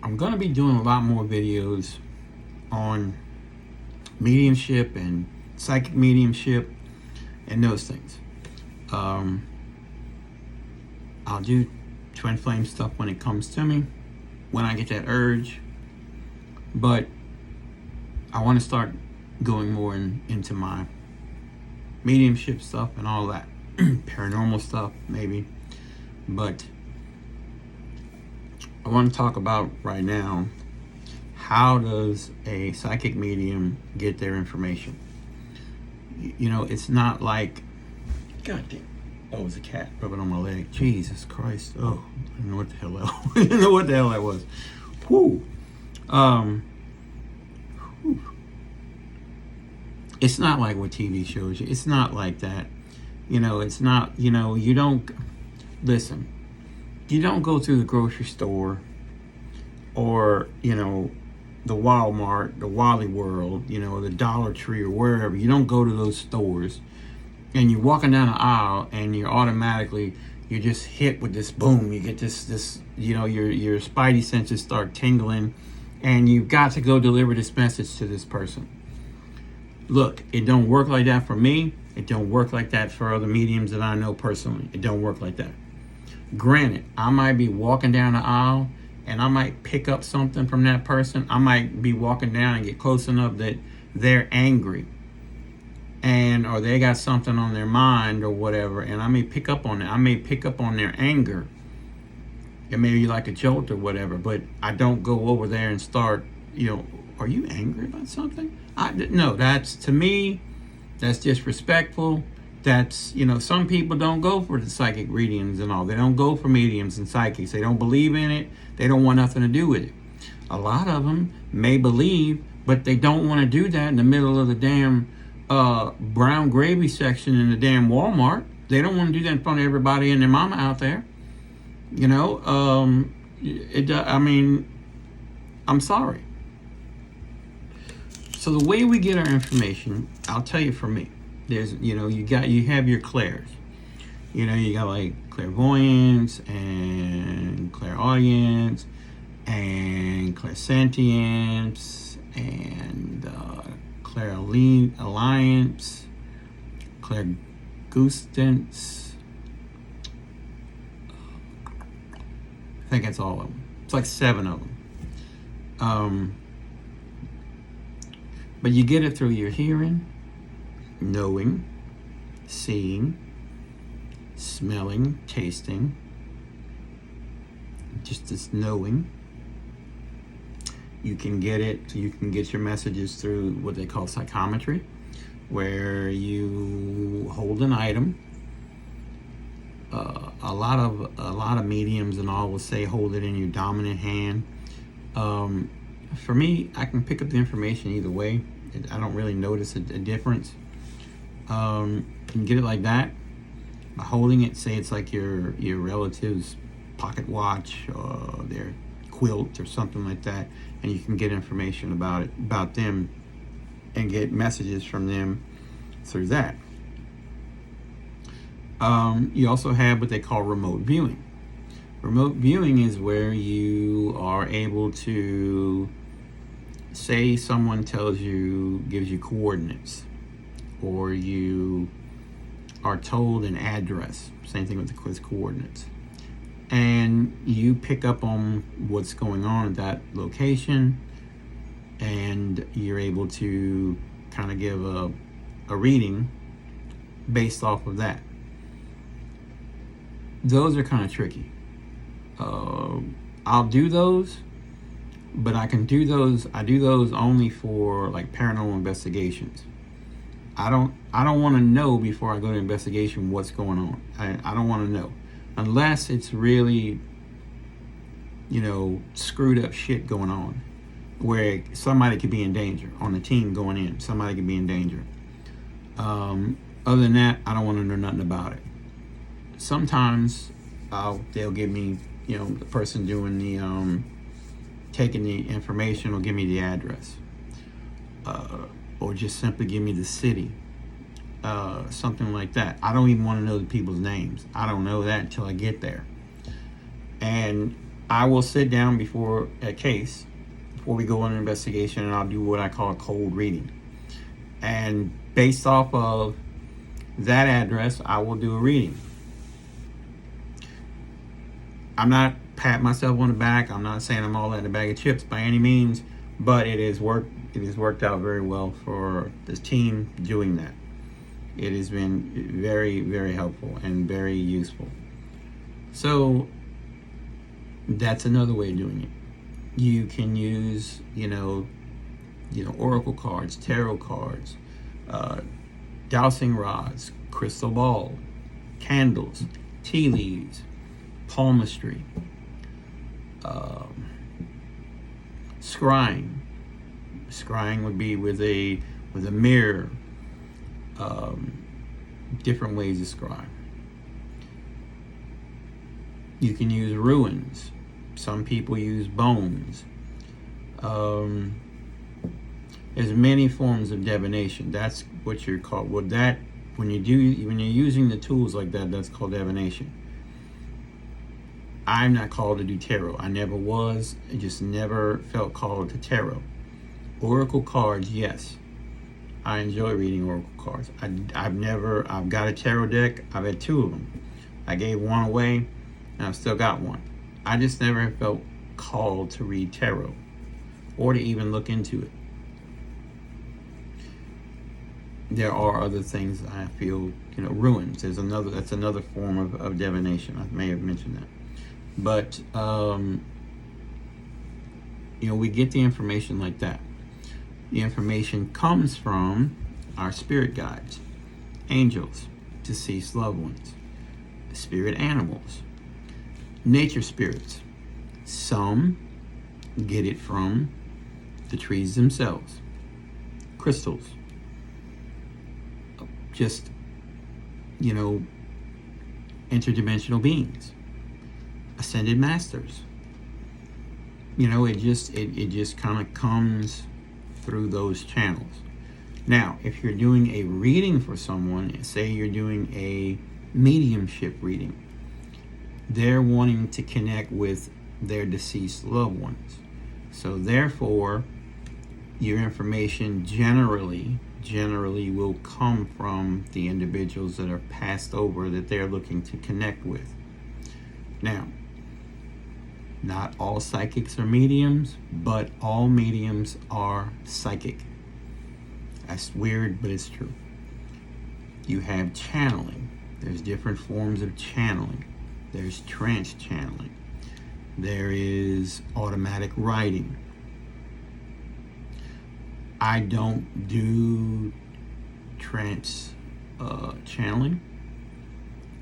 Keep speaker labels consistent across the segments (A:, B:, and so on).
A: I'm going to be doing a lot more videos on mediumship and psychic mediumship and those things. I'll do twin flame stuff when it comes to me, when I get that urge, but I want to start going more into my mediumship stuff and all that. Paranormal stuff maybe, but I want to talk about right now, how does a psychic medium get their information? You know, it's not like, goddamn, oh, it was a cat rubbing on my leg. Jesus Christ. Oh, I don't know what the hell that was. I don't know what the hell that was. Whew. It's not like what TV shows you. It's not like that. You know, it's not, you know, you don't, listen, you don't go through the grocery store or, you know, the Walmart, the Wally World, you know, the Dollar Tree or wherever. You don't go to those stores and you're walking down the aisle and you're just hit with this boom. You get this, you know, your spidey senses start tingling and you've got to go deliver this message to this person. Look, it don't work like that for me. It don't work like that for other mediums that I know personally. It don't work like that. Granted, I might be walking down the aisle and I might pick up something from that person. I might be walking down and get close enough that they're angry or they got something on their mind or whatever, and I may pick up on it. I may pick up on their anger. It may be like a jolt or whatever, but I don't go over there and start, you know, are you angry about something? No, that's, to me, that's disrespectful. That's, you know, some people don't go for the psychic readings and all. They don't go for mediums and psychics. They don't believe in it. They don't want nothing to do with it. A lot of them may believe, but they don't want to do that in the middle of the damn brown gravy section in the damn Walmart. They don't want to do that in front of everybody and their mama out there. You know, I mean, I'm sorry. So the way we get our information, I'll tell you, for me, there's, you know, you have your clairs. You know, you got like clairvoyance and clairaudience and clairsentience and clairalliance, clairgustance. I think that's all of them. It's like 7 of them. But you get it through your hearing, knowing, seeing, smelling, tasting, just this knowing. You can get your messages through what they call psychometry, where you hold an item. A lot of mediums and all will say hold it in your dominant hand. For me, I can pick up the information either way. I don't really notice a difference. You can get it like that by holding it. Say it's like your relative's pocket watch or their quilt or something like that, and you can get information about them and get messages from them through that. You also have what they call remote viewing. Remote viewing is where you are able to, say someone gives you coordinates, or you are told an address, same thing with the quiz coordinates, and you pick up on what's going on at that location, and you're able to kind of give a reading based off of that. Those are kind of tricky. I'll do those, but I do those only for like paranormal investigations. I don't want to know before I go to investigation what's going on. I don't want to know unless it's really, you know, screwed up shit going on where somebody could be in danger. On the team going in, somebody could be in danger. Other than that, I don't want to know nothing about it. Sometimes they'll give me, you know, the person doing the taking the information will give me the address, or just simply give me the city, something like that. I don't even want to know the people's names. I don't know that until I get there. And I will sit down before a case, before we go on an investigation, and I'll do what I call a cold reading. And based off of that address, I will do a reading. I'm not patting myself on the back. I'm not saying I'm all that in a bag of chips by any means, but it has worked out very well for the team doing that. It has been very, very helpful and very useful. So that's another way of doing it. You can use, oracle cards, tarot cards, dowsing rods, crystal ball, candles, tea leaves, palmistry, scrying. Scrying would be with a mirror. Different ways to scry. You can use ruins. Some people use bones. There's many forms of divination. That's what you're called. When you're using the tools like that, that's called divination. I'm not called to do tarot. I never was. I just never felt called to tarot. Oracle cards, yes. I enjoy reading oracle cards. I've got a tarot deck. I've had 2 of them. I gave one away, and I've still got one. I just never felt called to read tarot or to even look into it. There are other things I feel, ruins. That's another form of divination. I may have mentioned that. But, we get the information like that. The information comes from our spirit guides, angels, deceased loved ones, spirit animals, nature spirits. Some get it from the trees themselves, crystals, just, interdimensional beings, ascended masters. It just kind of comes through those channels. Now, if you're doing a reading for someone, say you're doing a mediumship reading, they're wanting to connect with their deceased loved ones. So therefore, your information generally will come from the individuals that are passed over that they're looking to connect with. Now, not all psychics are mediums, but all mediums are psychic. That's weird, but it's true. You have channeling. There's different forms of channeling. There's trance channeling. There is automatic writing. I don't do trance channeling.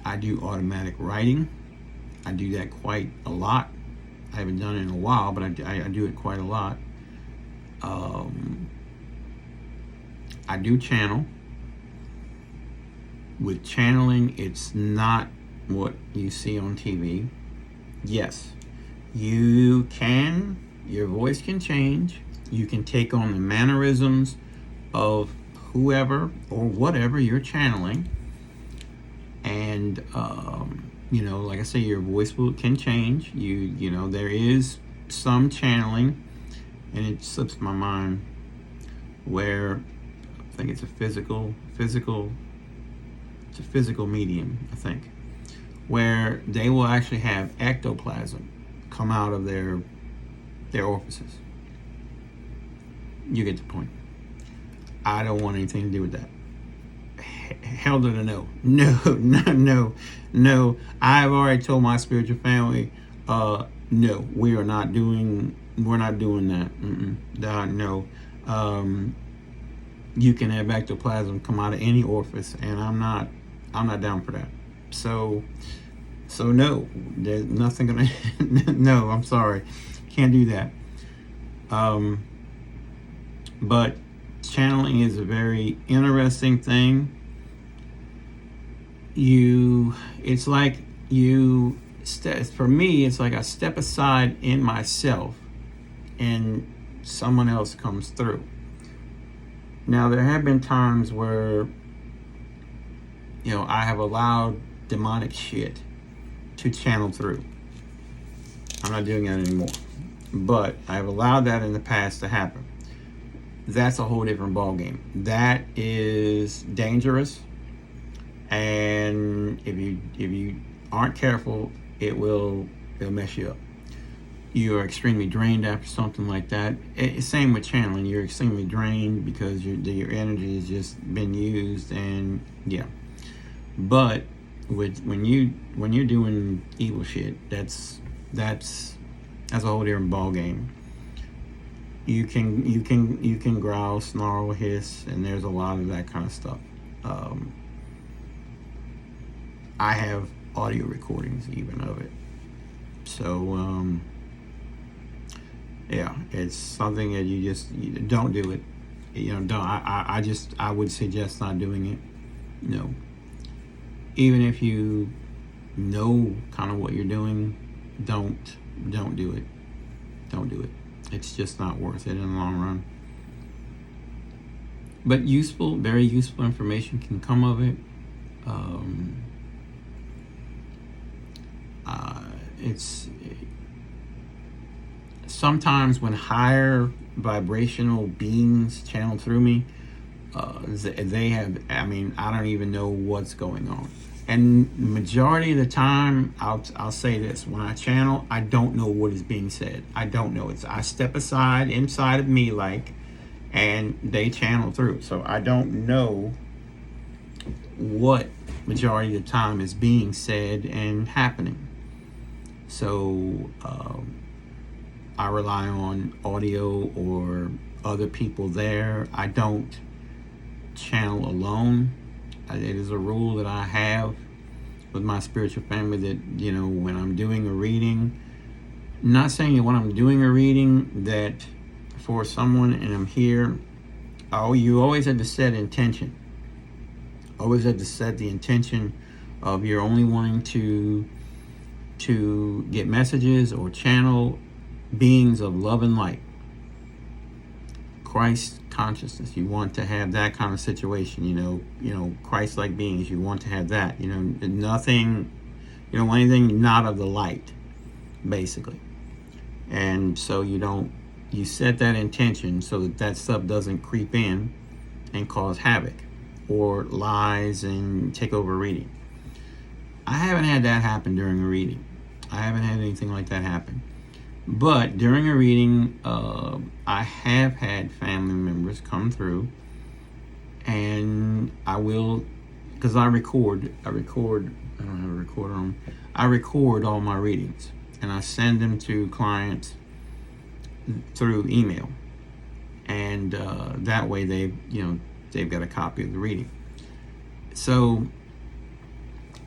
A: I do automatic writing. I do that quite a lot. I haven't done it in a while, but I do it quite a lot. I do channel. With channeling, it's not what you see on TV. Yes, your voice can change. You can take on the mannerisms of whoever or whatever you're channeling. And, like I say, your voice can change. There is some channeling, and it slips my mind, where I think it's a physical medium, I think, where they will actually have ectoplasm come out of their orifices. You get the point. I don't want anything to do with that. Hell to the no. No. I've already told my spiritual family, no, we're not doing that. No. You can have ectoplasm come out of any orifice, and I'm not down for that. So no, there's nothing gonna. No, I'm sorry, can't do that. But channeling is a very interesting thing. It's like for me, it's like I step aside in myself, and someone else comes through. Now, there have been times where, I have allowed demonic shit to channel through. I'm not doing that anymore. But I've allowed that in the past to happen. That's a whole different ballgame. That is dangerous, and if you aren't careful, it'll mess you up. You are extremely drained after something like that. Same with channeling. You're extremely drained because your energy has just been used, and yeah. But when you're doing evil shit, that's a whole different ball game. You can growl, snarl, hiss, and there's a lot of that kind of stuff. I have audio recordings even of it. So yeah, it's something that you don't do it. I would suggest not doing it. No. Even if you know kind of what you're doing, don't do it. Don't do it. It's just not worth it in the long run. But very useful information can come of it. It's sometimes when higher vibrational beings channel through me, they have, I don't even know what's going on. And majority of the time, I'll say this: when I channel, I don't know what is being said. I don't know. I step aside inside of me, and they channel through. So I don't know what majority of the time is being said and happening. So I rely on audio or other people there. I don't channel alone. It is a rule that I have with my spiritual family that, when I'm doing a reading, not saying that when I'm doing a reading that for someone and I'm here, you always have to set intention. Always have to set the intention of you're only wanting to get messages or channel beings of love and light. Christ consciousness. You want to have that kind of situation, Christ-like beings. You want to have that, nothing, you don't want anything not of the light, basically. And so you set that intention so that stuff doesn't creep in and cause havoc or lies and take over a reading. I haven't had that happen during a reading. I haven't had anything like that happen. But during a reading, I have had family members come through, and I will, because I record, I don't have a recorder on, I record all my readings, and I send them to clients through email, and that way they've got a copy of the reading. So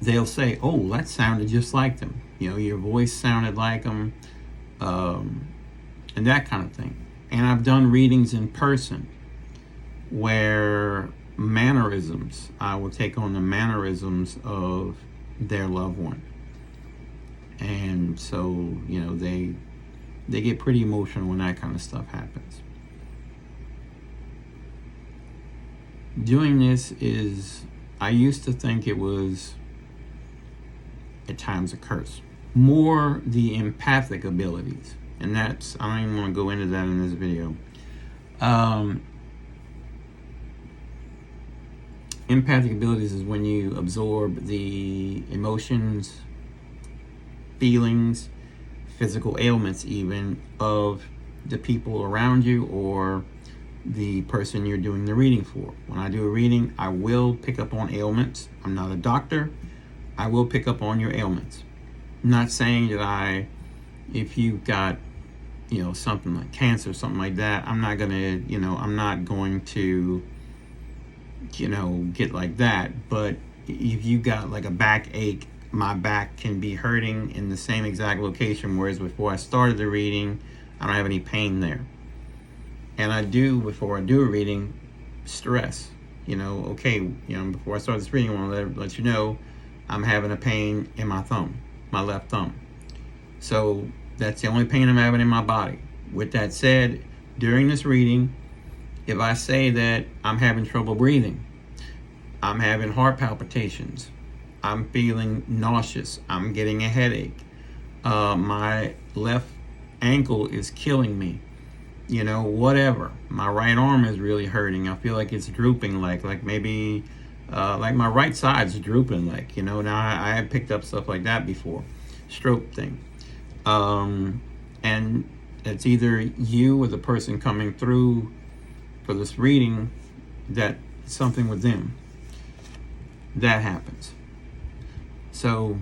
A: they'll say, oh, that sounded just like them. Your voice sounded like them. And that kind of thing. And I've done readings in person where mannerisms, I will take on the mannerisms of their loved one. And so, they get pretty emotional when that kind of stuff happens. Doing this I used to think it was at times a curse. More the empathic abilities, and I don't even want to go into that in this video. Empathic abilities is when you absorb the emotions, feelings, physical ailments even of the people around you or the person you're doing the reading for. When I do a reading, I will pick up on ailments. I'm not a doctor. I will pick up on your ailments. Not saying that if you've got, something like cancer, something like that, I'm not going to, get like that. But if you got like a backache, my back can be hurting in the same exact location, whereas before I started the reading, I don't have any pain there. And I do, before I do a reading, stress, before I start this reading, I want to let you know I'm having a pain in my thumb. My left thumb. So that's the only pain I'm having in my body. With that said, during this reading, if I say that I'm having trouble breathing, I'm having heart palpitations, I'm feeling nauseous, I'm getting a headache, my left ankle is killing me. Whatever. My right arm is really hurting. I feel like it's drooping, like maybe like my right side's drooping, now I had picked up stuff like that before, stroke thing. And it's either you or the person coming through for this reading that something with them that happens. So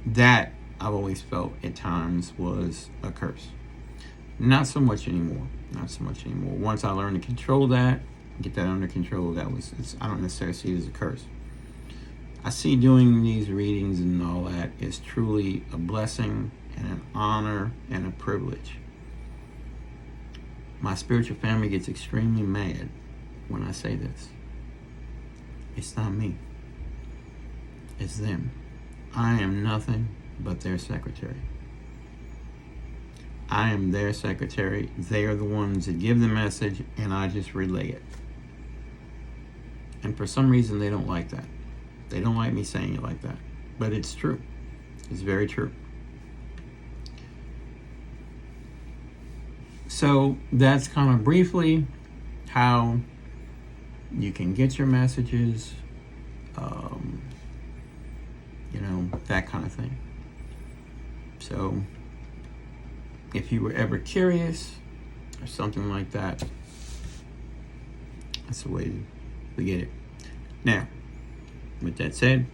A: that I've always felt at times was a curse. Not so much anymore. Once I learned to control that, get that under control, I don't necessarily see it as a curse. I see doing these readings and all that is truly a blessing and an honor and a privilege. My spiritual family gets extremely mad when I say this. It's not me. It's them. I am nothing but their secretary. I am their secretary. They are the ones that give the message, and I just relay it. And for some reason, they don't like that. They don't like me saying it like that. But it's true. It's very true. So that's kind of briefly how you can get your messages, that kind of thing. So if you were ever curious or something like that, that's the way we get it. Now, with that said,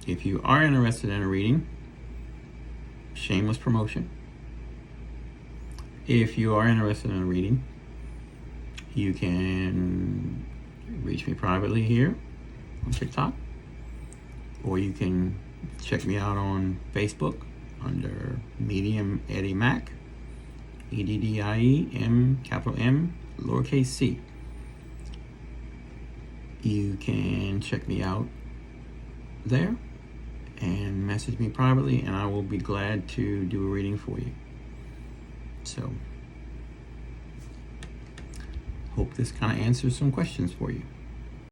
A: if you are interested in a reading, shameless promotion. If you are interested in a reading, you can reach me privately here on TikTok, or you can check me out on Facebook under Medium Eddie Mac, EDDIE, capital M, lowercase c. You can check me out there and message me privately, and I will be glad to do a reading for you. So, hope this kind of answers some questions for you.